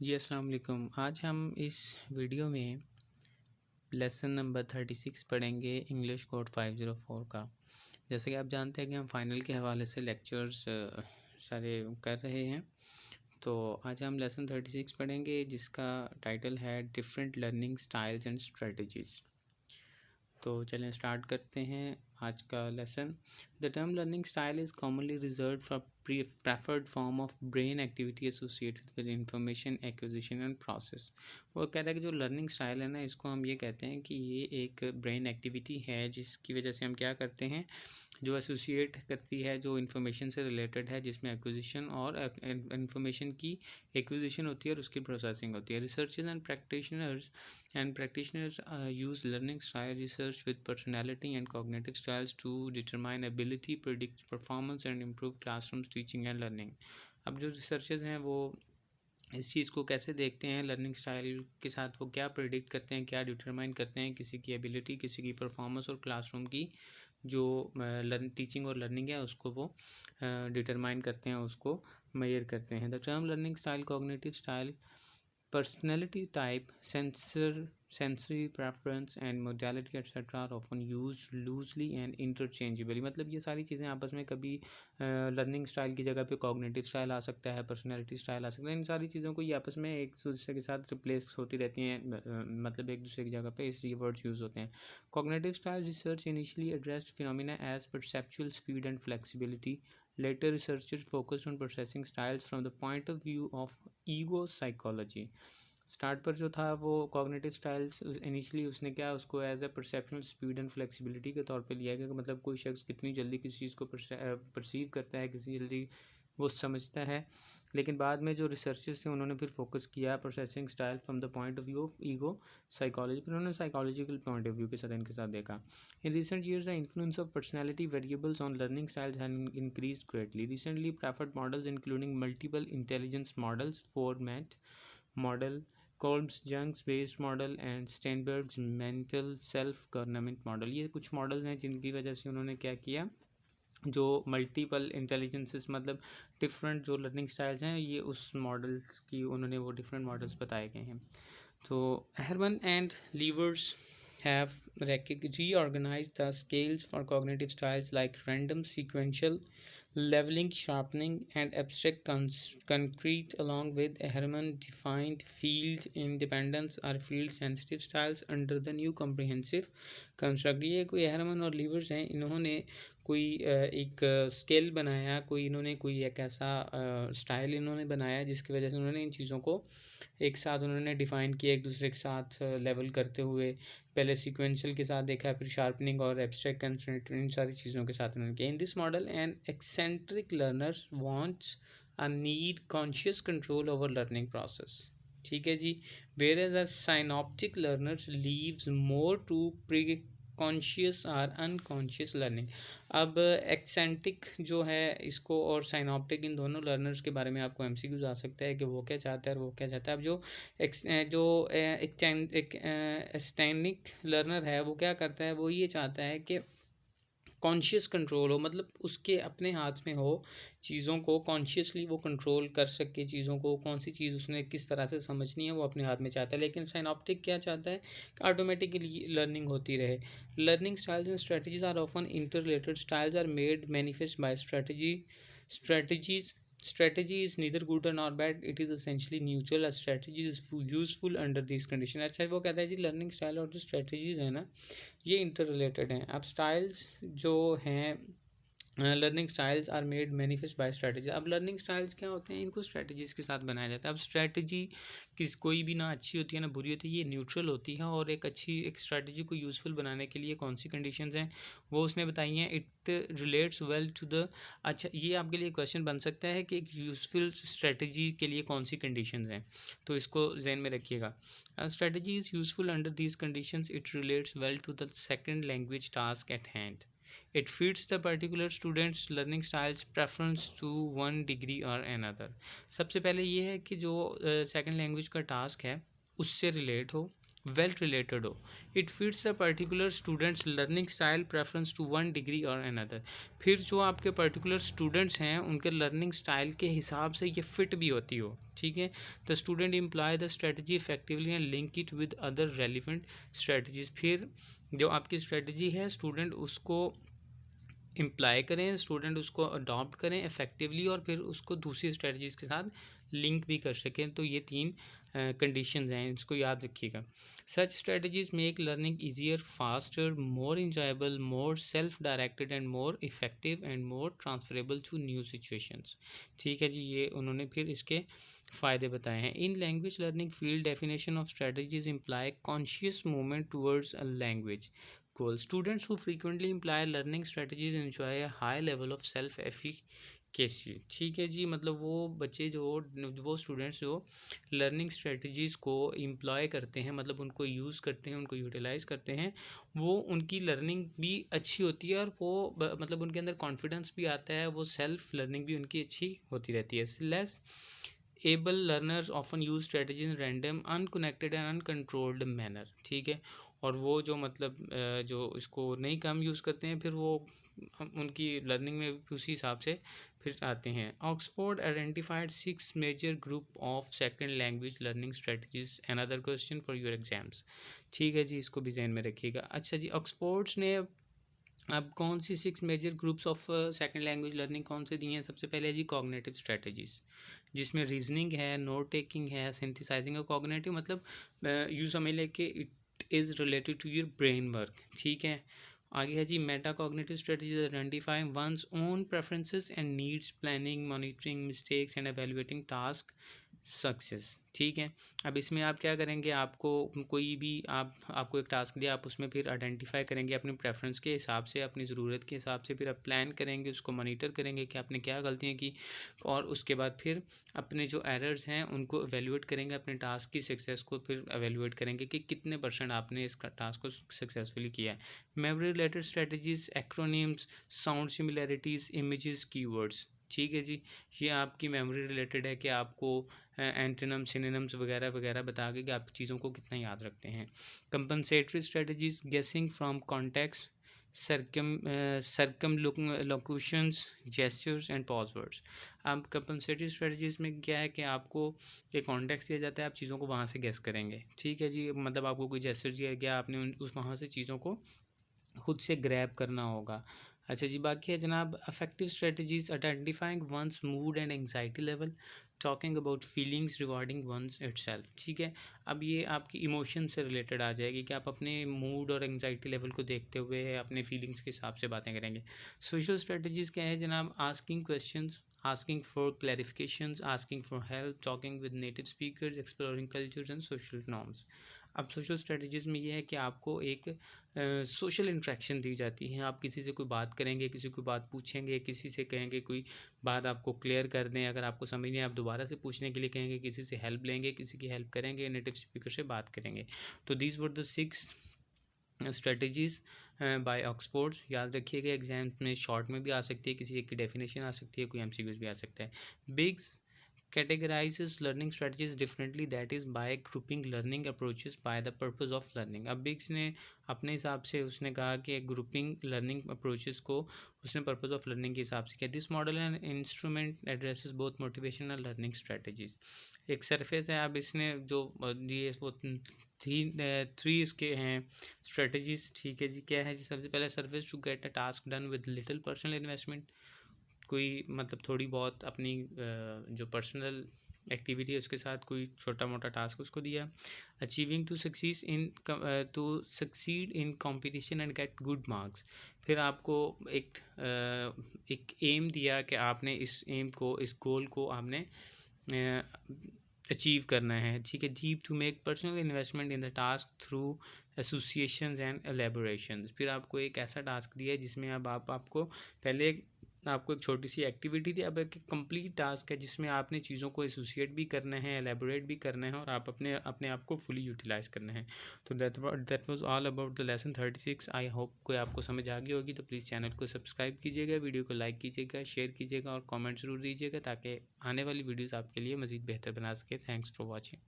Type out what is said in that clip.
जी अस्सलाम वालेकुम। आज हम इस वीडियो में लेसन नंबर 36 पढ़ेंगे इंग्लिश कोड 504 का। जैसे कि आप जानते हैं कि हम फाइनल के हवाले से लेक्चर्स सारे कर रहे हैं, तो आज हम लेसन 36 पढ़ेंगे जिसका टाइटल है different learning styles and strategies. तो चलें स्टार्ट करते हैं आज का lesson. The term learning style is commonly reserve for preferred form of brain activity associated with information acquisition and process। वो कह रहा है कि जो लर्निंग स्टाइल है ना, इसको हम ये कहते हैं कि ये एक ब्रेन एक्टिविटी है जिसकी वजह से हम क्या करते हैं, जो एसोसिएट करती है, जो इन्फॉर्मेशन से रिलेटेड है, जिसमें एक्विजिशन और इन्फॉर्मेशन की एक्विजिशन होती है और उसकी प्रोसेसिंग होती है। Researchers and practitioners use learning style research with personality and cognitive styles to determine ability, predict performance and improve classroom teaching and learning. अब जो रिसर्चर्स हैं वो इस चीज़ को कैसे देखते हैं, लर्निंग स्टाइल के साथ वो क्या प्रिडिक्ट करते हैं, क्या डिटरमाइन करते हैं किसी की एबिलिटी, किसी की परफॉर्मेंस और क्लासरूम की जो टीचिंग और लर्निंग है उसको वो डिटरमाइन करते हैं, उसको मेजर करते हैं। The term learning style, cognitive style, personality type, sensory preference and modality etc. are often used loosely and interchangeably। मतलब ये सारी चीज़ें आपस में कभी लर्निंग स्टाइल की जगह पे कॉग्निटिव स्टाइल आ सकता है, पर्सनैलिटी स्टाइल आ सकता है। इन सारी चीज़ों को ये आपस में एक दूसरे के साथ रिप्लेस होती रहती हैं, मतलब एक दूसरे की जगह पे इस ये वर्ड्स यूज़ होते हैं। Cognitive style research initially addressed phenomena as perceptual speed and flexibility. Later researchers focused on processing styles from the point of view of ego psychology. Start पर जो था वो कॉग्निटिव स्टाइल्स इनिशियली उसने क्या, उसको as a perceptional speed and flexibility के तौर पे लिया गया, मतलब कोई शख्स कितनी जल्दी किसी चीज़ को परसीव करता है, कितनी जल्दी वो समझता है। लेकिन बाद में जो रिसर्चर्स थे उन्होंने फिर फोकस किया processing style from the point of view of ego psychology, फिर उन्होंने साइकोलॉजिकल पॉइंट ऑफ व्यू के साथ इनके साथ देखा। In recent years, the influence of personality variables on learning styles has increased greatly. Recently, preferred models including multiple intelligence models, format model, Colmes-Young's based model and Steinberg's mental self-government model, ये कुछ model हैं जिनकी वजह से उन्होंने क्या किया, जो मल्टीपल इंटेलिजेंसेस मतलब डिफरेंट जो लर्निंग स्टाइल्स हैं, ये उस मॉडल्स की उन्होंने वो डिफरेंट मॉडल्स बताए गए हैं। तो Herman and Levers have reorganized the scales for cognitive styles like random, sequential, leveling, sharpening, and abstract concrete. Along with Herman defined field independence or field sensitive styles under the new comprehensive construct। ये कोई Herman और Levers हैं, इन्होंने कोई एक scale बनाया, इन्होंने कोई एक ऐसा स्टाइल इन्होंने बनाया जिसकी वजह से उन्होंने इन चीज़ों को एक साथ उन्होंने डिफ़ाइन किया, एक दूसरे के साथ लेवल करते हुए। पहले सीक्वेंशियल के साथ देखा, फिर शार्पनिंग और एब्स्ट्रैक्ट कंसंट्रेट, इन सारी चीज़ों के साथ उन्होंने किया। In this model an eccentric learners wants a need conscious control over learning process. ठीक है जी। Whereas a synoptic learners leaves more to pre conscious और अनकॉन्शियस लर्निंग। अब एक्सेंट्रिक जो है इसको और साइनॉप्टिक, इन दोनों लर्नर्स के बारे में आपको एमसीक्यूज आ सकता है कि वो क्या चाहता है और वो क्या चाहता है। अब जो एक्सटेनिक लर्नर है वो क्या करता है, वो ये चाहता है कि कॉन्शियस कंट्रोल हो, मतलब उसके अपने हाथ में हो, चीज़ों को कॉन्शियसली वो कंट्रोल कर सके, चीज़ों को कौन सी चीज़ उसने किस तरह से समझनी है वो अपने हाथ में चाहता है। लेकिन साइनॉप्टिक क्या चाहता है कि ऑटोमेटिकली लर्निंग होती रहे। Learning styles and strategies are often interrelated. Styles are made manifest by strategies. Strategy is neither good nor bad, it is essentially neutral. A strategy is useful under these conditions। अच्छा, वो कहता है जी learning style और जो strategies है ना, ये inter related हैं। अब स्टाइल्स जो हैं, learning styles are made manifest by strategy. अब लर्निंग स्टाइल्स क्या होते हैं, इनको स्ट्रेटजीज़ के साथ बनाया जाता है। अब स्ट्रेटजी कोई भी ना अच्छी होती है ना बुरी होती है, ये न्यूट्रल होती है। और एक स्ट्रेटजी को यूज़फुल बनाने के लिए कौन सी कंडीशंस हैं वो उसने बताई हैं। It relates well to the, अच्छा ये आपके लिए क्वेश्चन बन सकता है कि एक यूज़फुल स्ट्रेटजी के लिए कौन सी कंडीशंस हैं, तो इसको जहन में रखिएगा। Strategy is useful under these conditions. It relates well to the second language task at hand. It fits the particular student's learning styles preference to one degree or another। सबसे पहले ये है कि जो सेकंड लैंग्वेज का task है उससे relate हो, वेल रिलेटेड हो, it fits the particular students learning style preference to one degree और अनदर। फिर जो आपके पर्टिकुलर स्टूडेंट्स हैं उनके लर्निंग स्टाइल के हिसाब से ये फिट भी होती हो, ठीक है। The student employ the strategy effectively and link it with other relevant strategies. फिर जो आपकी स्ट्रेटजी है स्टूडेंट उसको इम्प्लाई करें, स्टूडेंट उसको अडॉप्ट करें इफेक्टिवली और फिर उसको दूसरी स्ट्रेटजीज़ के साथ लिंक भी कर सकें। तो ये तीन कंडीशंस हैं, इसको याद रखिएगा। Such strategies make learning easier, faster, more enjoyable, more self directed and more effective and more transferable to new situations. ठीक है जी, ये उन्होंने फिर इसके फ़ायदे बताए हैं। In language learning field definition of strategies imply conscious movement towards a language goal. Students who frequently imply learning strategies enjoy a high level of self efficacy. ठीक है जी, मतलब वो बच्चे जो वो स्टूडेंट्स जो लर्निंग स्ट्रेटजीज़ को इम्प्लॉय करते हैं, मतलब उनको यूज़ करते हैं, उनको यूटिलाइज़ करते हैं, वो उनकी लर्निंग भी अच्छी होती है और वो मतलब उनके अंदर कॉन्फिडेंस भी आता है, वो सेल्फ लर्निंग भी उनकी अच्छी होती रहती है। Less able learners often use strategy in random unconnected and uncontrolled manner. ठीक है, और वो जो मतलब जो इसको नहीं कम यूज़ करते हैं फिर वो उनकी लर्निंग में उसी हिसाब से फिर आते हैं। Oxford identified 6 major group of second language learning strategies. Another question for your exams. ठीक है जी, इसको भी ध्यान में रखिएगा। अच्छा जी, ऑक्सफोर्ड्स ने अब कौन सी 6 major groups of second language learning कौन से दिए हैं? सबसे पहले जी कॉग्निटिव स्ट्रेटजीज, जिसमें रीजनिंग है, नोट टेकिंग है, सिंथेसाइजिंग है। कॉग्निटिव मतलब यूँ समझ लें कि it is related to your brain work. ठीक है, आगे है जी meta cognitive strategies identifying one's own preferences and needs, planning, monitoring mistakes and evaluating task success. ठीक है, अब इसमें आप क्या करेंगे, आपको कोई भी आपको एक टास्क दिया, आप उसमें फिर आइडेंटिफाई करेंगे अपने प्रेफरेंस के हिसाब से, अपनी ज़रूरत के हिसाब से, फिर आप प्लान करेंगे, उसको मॉनिटर करेंगे कि आपने क्या गलतियाँ की, और उसके बाद फिर अपने जो एरर्स हैं उनको एवेलुएट करेंगे, अपने टास्क की सक्सेस को फिर एवेलुएट करेंगे कि कितने % आपने इस टास्क को सक्सेसफुली किया है। Memory related strategies, acronyms, sound similarities, images, keywords. ठीक है जी, ये आपकी मेमोरी रिलेटेड है कि आपको एंटोनिम, सिनोनिम्स वगैरह वगैरह बता के कि आप चीज़ों को कितना याद रखते हैं। Compensatory strategies, guessing from context, circumlocutions, gestures and pause words. अब कंपनसेटरी स्ट्रेटजीज में क्या है कि आपको एक कॉन्टेक्स्ट दिया जाता है, आप चीज़ों को वहाँ से गेस करेंगे। ठीक है जी, मतलब आपको कोई जेस्चर दिया गया, आपने उस वहाँ से चीज़ों को खुद से ग्रैब करना होगा। अच्छा जी, बाकी है जनाब affective strategies, identifying one's mood and anxiety level, talking about feelings regarding one's itself. ठीक है, अब ये आपकी इमोशन से रिलेटेड आ जाएगी कि आप अपने मूड और एंग्जाइटी लेवल को देखते हुए अपने फीलिंग्स के हिसाब से बातें करेंगे। सोशल स्ट्रेटजीज़ क्या है जनाब? Asking questions, asking for clarifications, asking for help, talking with native speakers, exploring cultures and social norms. अब सोशल स्ट्रेटजीज़ में ये है कि आपको एक सोशल इंट्रैक्शन दी जाती है, आप किसी से कोई बात करेंगे, किसी को बात पूछेंगे, किसी से कहेंगे कोई बात आपको क्लियर कर दें, अगर आपको समझ नहीं आप दोबारा से पूछने के लिए कहेंगे, किसी से हेल्प लेंगे, किसी की हेल्प करेंगे, नेटिव स्पीकर से बात करेंगे। तो these were the 6 strategies by Oxford's. याद रखिएगा, एग्जाम्स में शॉर्ट में भी आ सकती है, किसी एक की डेफिनेशन आ सकती है, कोई एमसीक्यूज भी आ सकता है। बिग्स categorizes learning strategies differently, that is by grouping learning approaches by the purpose of learning. अब बिग्स ने अपने हिसाब से उसने कहा कि ग्रुपिंग लर्निंग अप्रोचेस को उसने पर्पस ऑफ लर्निंग के हिसाब से किया। This model and instrument addresses both motivation और लर्निंग स्ट्रेटजीज। एक सरफेस है, अब इसने जो दिए वो 3 इसके हैं स्ट्रेटजीज। ठीक है जी, क्या है जी? सबसे पहले surface to get a task done with little personal investment, कोई मतलब थोड़ी बहुत अपनी जो पर्सनल एक्टिविटी है उसके साथ कोई छोटा मोटा टास्क उसको दिया। Achieving to succeed in competition and get good marks, फिर आपको एक एम दिया कि आपने इस एम को, इस गोल को आपने अचीव करना है। ठीक है, deep to make personal investment in the task through associations and elaborations, फिर आपको एक ऐसा टास्क दिया है जिसमें अब आपको पहले आपको एक छोटी सी एक्टिविटी थी, अब एक कंप्लीट टास्क है जिसमें आपने चीज़ों को एसोसिएट भी करना है, एलेबोरेट भी करना है, और आप अपने आप को फुली यूटिलाइज़ करना है। तो that was all about the lesson 36। I hope कोई आपको समझ आ गई होगी। तो प्लीज़ चैनल को सब्सक्राइब कीजिएगा, वीडियो को लाइक कीजिएगा, शेयर कीजिएगा और कॉमेंट ज़रूर दीजिएगा ताकि आने वाली वीडियोज़ आपके लिए मज़ीद बेहतर बना सके। Thanks for watching.